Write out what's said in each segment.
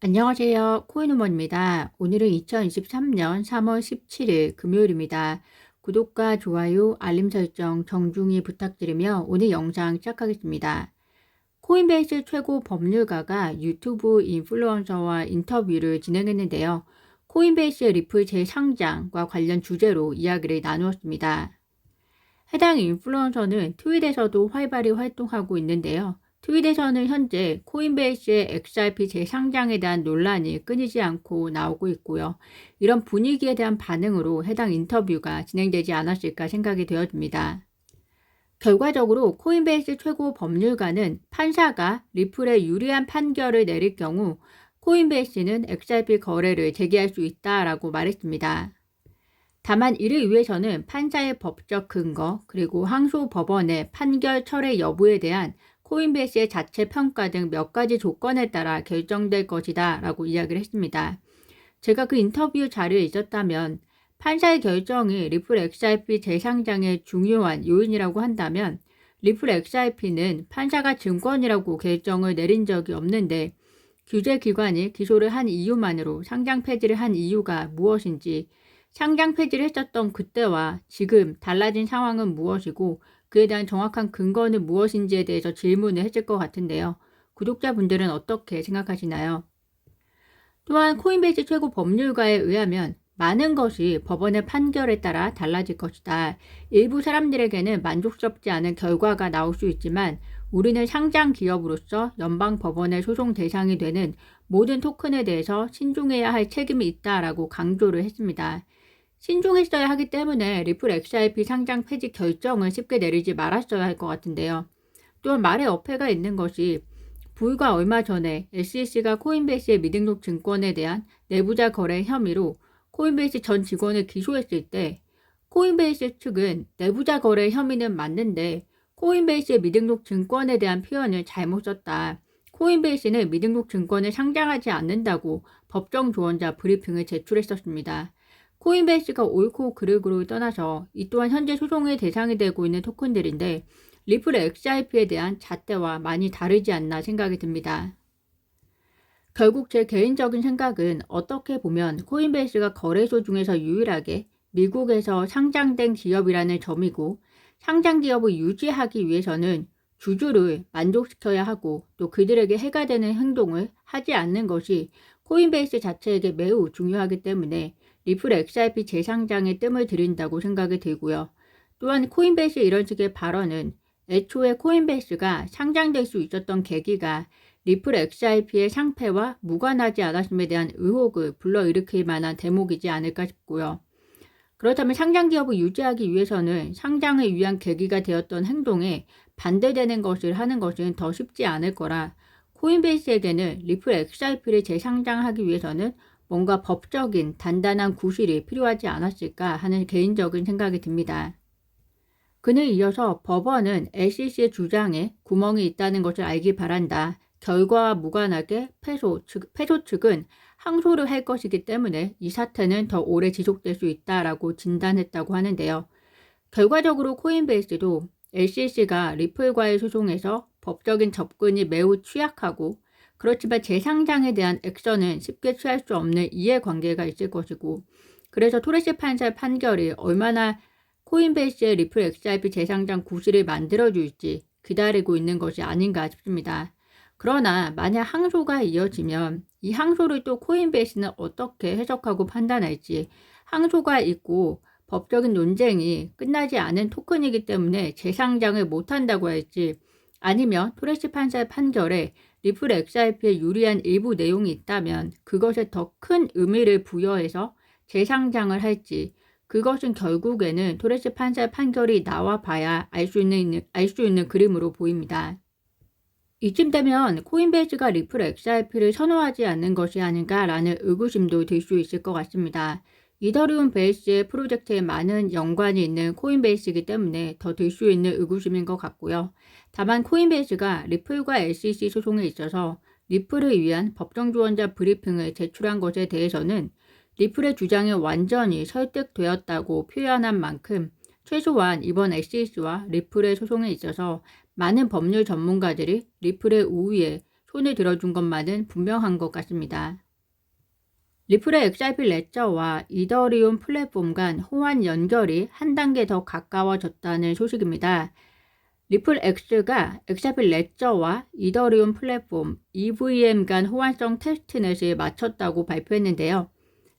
안녕하세요. 코인우먼입니다. 오늘은 2023년 3월 17일 금요일입니다. 구독과 좋아요, 알림 설정 정중히 부탁드리며 오늘 영상 시작하겠습니다. 코인베이스 최고 법률가가 유튜브 인플루언서와 인터뷰를 진행했는데요. 코인베이스 리플 재상장과 관련 주제로 이야기를 나누었습니다. 해당 인플루언서는 트윗에서도 활발히 활동하고 있는데요. 트윗에서는 현재 코인베이스의 XRP 재상장에 대한 논란이 끊이지 않고 나오고 있고요. 이런 분위기에 대한 반응으로 해당 인터뷰가 진행되지 않았을까 생각이 되어집니다. 결과적으로 코인베이스 최고 법률가는 판사가 리플에 유리한 판결을 내릴 경우 코인베이스는 XRP 거래를 재개할 수 있다라고 말했습니다. 다만 이를 위해서는 판사의 법적 근거 그리고 항소 법원의 판결 철회 여부에 대한 코인베이스의 자체 평가 등 몇 가지 조건에 따라 결정될 것이다 라고 이야기를 했습니다. 제가 그 인터뷰 자료에 있었다면 판사의 결정이 리플 XRP 재상장의 중요한 요인이라고 한다면 리플 XRP는 판사가 증권이라고 결정을 내린 적이 없는데 규제기관이 기소를 한 이유만으로 상장 폐지를 한 이유가 무엇인지, 상장 폐지를 했었던 그때와 지금 달라진 상황은 무엇이고 그에 대한 정확한 근거는 무엇인지에 대해서 질문을 했을 것 같은데요. 구독자분들은 어떻게 생각하시나요? 또한 코인베이스 최고 법률가에 의하면 많은 것이 법원의 판결에 따라 달라질 것이다. 일부 사람들에게는 만족스럽지 않은 결과가 나올 수 있지만 우리는 상장 기업으로서 연방 법원의 소송 대상이 되는 모든 토큰에 대해서 신중해야 할 책임이 있다라고 강조를 했습니다. 신중했어야 하기 때문에 리플 XRP 상장 폐지 결정을 쉽게 내리지 말았어야 할 것 같은데요. 또한 말에 어폐가 있는 것이 불과 얼마 전에 SEC가 코인베이스의 미등록 증권에 대한 내부자 거래 혐의로 코인베이스 전 직원을 기소했을 때 코인베이스 측은 내부자 거래 혐의는 맞는데 코인베이스의 미등록 증권에 대한 표현을 잘못 썼다. 코인베이스는 미등록 증권을 상장하지 않는다고 법정 조언자 브리핑을 제출했었습니다. 코인베이스가 옳고 그르고를 떠나서 이 또한 현재 소송의 대상이 되고 있는 토큰들인데 리플 XRP에 대한 잣대와 많이 다르지 않나 생각이 듭니다. 결국 제 개인적인 생각은 어떻게 보면 코인베이스가 거래소 중에서 유일하게 미국에서 상장된 기업이라는 점이고 상장 기업을 유지하기 위해서는 주주를 만족시켜야 하고 또 그들에게 해가 되는 행동을 하지 않는 것이 코인베이스 자체에게 매우 중요하기 때문에 리플 XRP 재상장에 뜸을 들인다고 생각이 들고요. 또한 코인베이스 이런 식의 발언은 애초에 코인베이스가 상장될 수 있었던 계기가 리플 XRP의 상패와 무관하지 않았음에 대한 의혹을 불러일으킬 만한 대목이지 않을까 싶고요. 그렇다면 상장 기업을 유지하기 위해서는 상장을 위한 계기가 되었던 행동에 반대되는 것을 하는 것은 더 쉽지 않을 거라 코인베이스에게는 리플 XRP를 재상장하기 위해서는 뭔가 법적인 단단한 구실이 필요하지 않았을까 하는 개인적인 생각이 듭니다. 그는 이어서 법원은 SEC의 주장에 구멍이 있다는 것을 알기 바란다. 결과와 무관하게 패소 측은 항소를 할 것이기 때문에 이 사태는 더 오래 지속될 수 있다라고 진단했다고 하는데요. 결과적으로 코인베이스도 SEC가 리플과의 소송에서 법적인 접근이 매우 취약하고 그렇지만 재상장에 대한 액션은 쉽게 취할 수 없는 이해관계가 있을 것이고 그래서 토레스 판사의 판결이 얼마나 코인베이스의 리플 XRP 재상장 구실을 만들어줄지 기다리고 있는 것이 아닌가 싶습니다. 그러나 만약 항소가 이어지면 이 항소를 또 코인베이스는 어떻게 해석하고 판단할지 항소가 있고 법적인 논쟁이 끝나지 않은 토큰이기 때문에 재상장을 못한다고 할지 아니면 토레스 판사의 판결에 리플 XRP에 유리한 일부 내용이 있다면 그것에 더 큰 의미를 부여해서 재상장을 할지 그것은 결국에는 토레스 판사의 판결이 나와 봐야 알 수 있는 그림으로 보입니다. 이쯤 되면 코인베이스가 리플 XRP를 선호하지 않는 것이 아닌가라는 의구심도 들 수 있을 것 같습니다. 이더리움 베이스의 프로젝트에 많은 연관이 있는 코인베이스이기 때문에 더 들 수 있는 의구심인 것 같고요. 다만 코인베이스가 리플과 SEC 소송에 있어서 리플을 위한 법정조언자 브리핑을 제출한 것에 대해서는 리플의 주장이 완전히 설득되었다고 표현한 만큼 최소한 이번 SEC와 리플의 소송에 있어서 많은 법률 전문가들이 리플의 우위에 손을 들어준 것만은 분명한 것 같습니다. 리플의 XRP 레저와 이더리움 플랫폼 간 호환 연결이 한 단계 더 가까워졌다는 소식입니다. 리플 X가 XRP 레저와 이더리움 플랫폼 EVM 간 호환성 테스트넷을 마쳤다고 발표했는데요.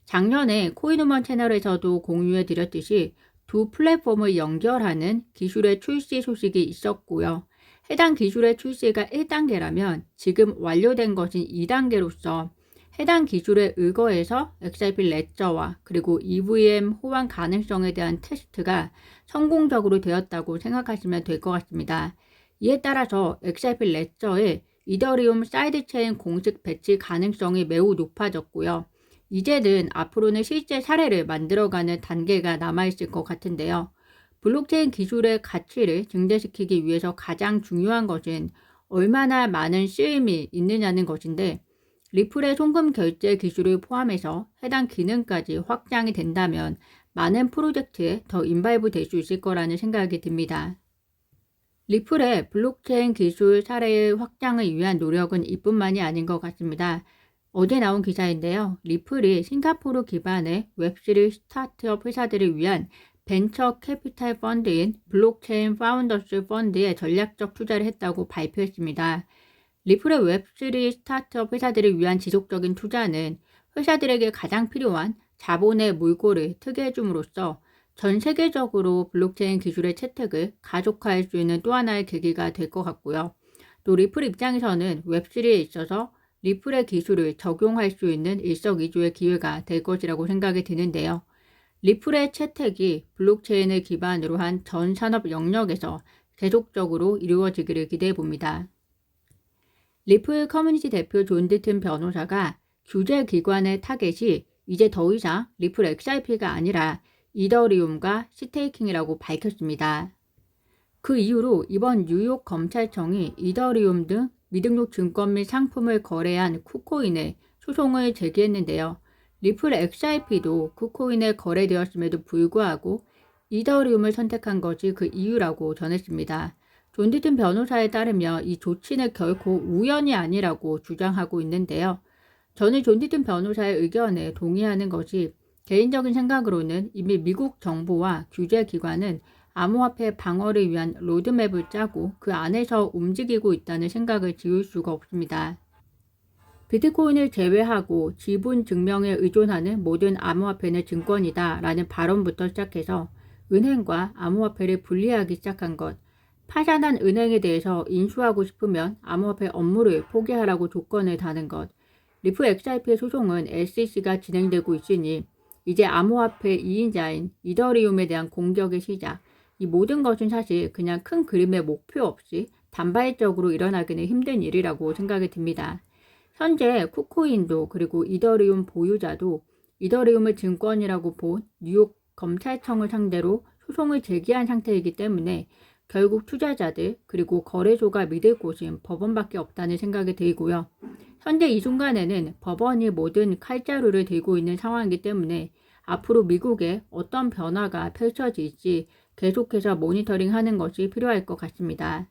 작년에 코인우먼 채널에서도 공유해 드렸듯이 두 플랫폼을 연결하는 기술의 출시 소식이 있었고요. 해당 기술의 출시가 1단계라면 지금 완료된 것은 2단계로서 해당 기술에 의거해서 XRP 레저와 그리고 EVM 호환 가능성에 대한 테스트가 성공적으로 되었다고 생각하시면 될 것 같습니다. 이에 따라서 XRP 레저의 이더리움 사이드체인 공식 배치 가능성이 매우 높아졌고요. 이제는 앞으로는 실제 사례를 만들어가는 단계가 남아있을 것 같은데요. 블록체인 기술의 가치를 증대시키기 위해서 가장 중요한 것은 얼마나 많은 쓰임이 있느냐는 것인데 리플의 송금 결제 기술을 포함해서 해당 기능까지 확장이 된다면 많은 프로젝트에 더 인발부 될 수 있을 거라는 생각이 듭니다. 리플의 블록체인 기술 사례의 확장을 위한 노력은 이뿐만이 아닌 것 같습니다. 어제 나온 기사인데요. 리플이 싱가포르 기반의 웹3 스타트업 회사들을 위한 벤처 캐피탈 펀드인 블록체인 파운더스 펀드에 전략적 투자를 했다고 발표했습니다. 리플의 웹3 스타트업 회사들을 위한 지속적인 투자는 회사들에게 가장 필요한 자본의 물꼬를 트게 해줌으로써 전 세계적으로 블록체인 기술의 채택을 가속화할 수 있는 또 하나의 계기가 될 것 같고요. 또 리플 입장에서는 웹3에 있어서 리플의 기술을 적용할 수 있는 일석이조의 기회가 될 것이라고 생각이 드는데요. 리플의 채택이 블록체인을 기반으로 한 전 산업 영역에서 계속적으로 이루어지기를 기대해 봅니다. 리플 커뮤니티 대표 존 디튼 변호사가 규제기관의 타겟이 이제 더 이상 리플 XRP가 아니라 이더리움과 스테이킹이라고 밝혔습니다. 그 이후로 이번 뉴욕 검찰청이 이더리움 등 미등록 증권 및 상품을 거래한 쿠코인에 소송을 제기했는데요. 리플 XRP도 쿠코인에 거래되었음에도 불구하고 이더리움을 선택한 것이 그 이유라고 전했습니다. 존 디튼 변호사에 따르면 이 조치는 결코 우연이 아니라고 주장하고 있는데요. 저는 존 디튼 변호사의 의견에 동의하는 것이 개인적인 생각으로는 이미 미국 정부와 규제기관은 암호화폐 방어를 위한 로드맵을 짜고 그 안에서 움직이고 있다는 생각을 지울 수가 없습니다. 비트코인을 제외하고 지분 증명에 의존하는 모든 암호화폐는 증권이다 라는 발언부터 시작해서 은행과 암호화폐를 분리하기 시작한 것, 파산한 은행에 대해서 인수하고 싶으면 암호화폐 업무를 포기하라고 조건을 다는 것, 리플 XRP의 소송은 SEC가 진행되고 있으니 이제 암호화폐 2인자인 이더리움에 대한 공격의 시작, 이 모든 것은 사실 그냥 큰 그림의 목표 없이 단발적으로 일어나기는 힘든 일이라고 생각이 듭니다. 현재 쿠코인도 그리고 이더리움 보유자도 이더리움을 증권이라고 본 뉴욕 검찰청을 상대로 소송을 제기한 상태이기 때문에 결국 투자자들 그리고 거래소가 믿을 곳은 법원밖에 없다는 생각이 들고요. 현재 이 순간에는 법원이 모든 칼자루를 들고 있는 상황이기 때문에 앞으로 미국에 어떤 변화가 펼쳐질지 계속해서 모니터링하는 것이 필요할 것 같습니다.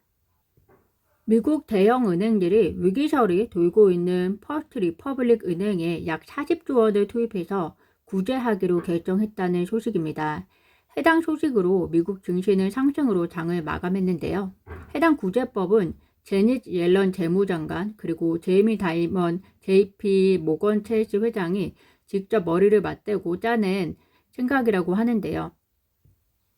미국 대형 은행들이 위기설이 돌고 있는 퍼스트 리퍼블릭 은행에 약 40조 원을 투입해서 구제하기로 결정했다는 소식입니다. 해당 소식으로 미국 증시는 상승으로 장을 마감했는데요. 해당 구제법은 제닛 옐런 재무장관 그리고 제이미 다이먼 JP 모건 체이스 회장이 직접 머리를 맞대고 짜낸 생각이라고 하는데요.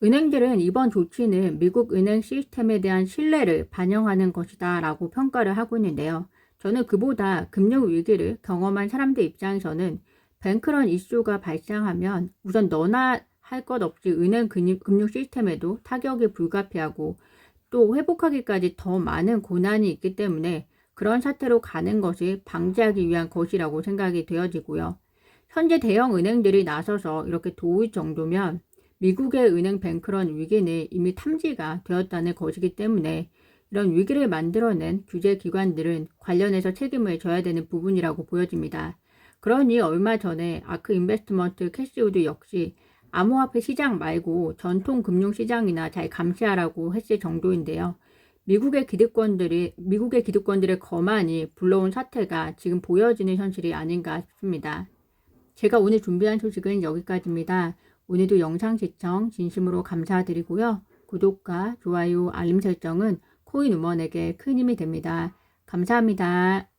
은행들은 이번 조치는 미국 은행 시스템에 대한 신뢰를 반영하는 것이다 라고 평가를 하고 있는데요. 저는 그보다 금융위기를 경험한 사람들 입장에서는 뱅크런 이슈가 발생하면 우선 너나 할 것 없이 은행 금융 시스템에도 타격이 불가피하고 또 회복하기까지 더 많은 고난이 있기 때문에 그런 사태로 가는 것을 방지하기 위한 것이라고 생각이 되어지고요. 현재 대형 은행들이 나서서 이렇게 도울 정도면 미국의 은행 뱅크런 위기는 이미 탐지가 되었다는 것이기 때문에 이런 위기를 만들어낸 규제기관들은 관련해서 책임을 져야 되는 부분이라고 보여집니다. 그러니 얼마 전에 아크 인베스트먼트 캐시우드 역시 암호화폐 시장 말고 전통 금융시장이나 잘 감시하라고 했을 정도인데요. 미국의 기득권들의 거만이 불러온 사태가 지금 보여지는 현실이 아닌가 싶습니다. 제가 오늘 준비한 소식은 여기까지입니다. 오늘도 영상 시청 진심으로 감사드리고요. 구독과 좋아요, 알림 설정은 코인 우먼에게 큰 힘이 됩니다. 감사합니다.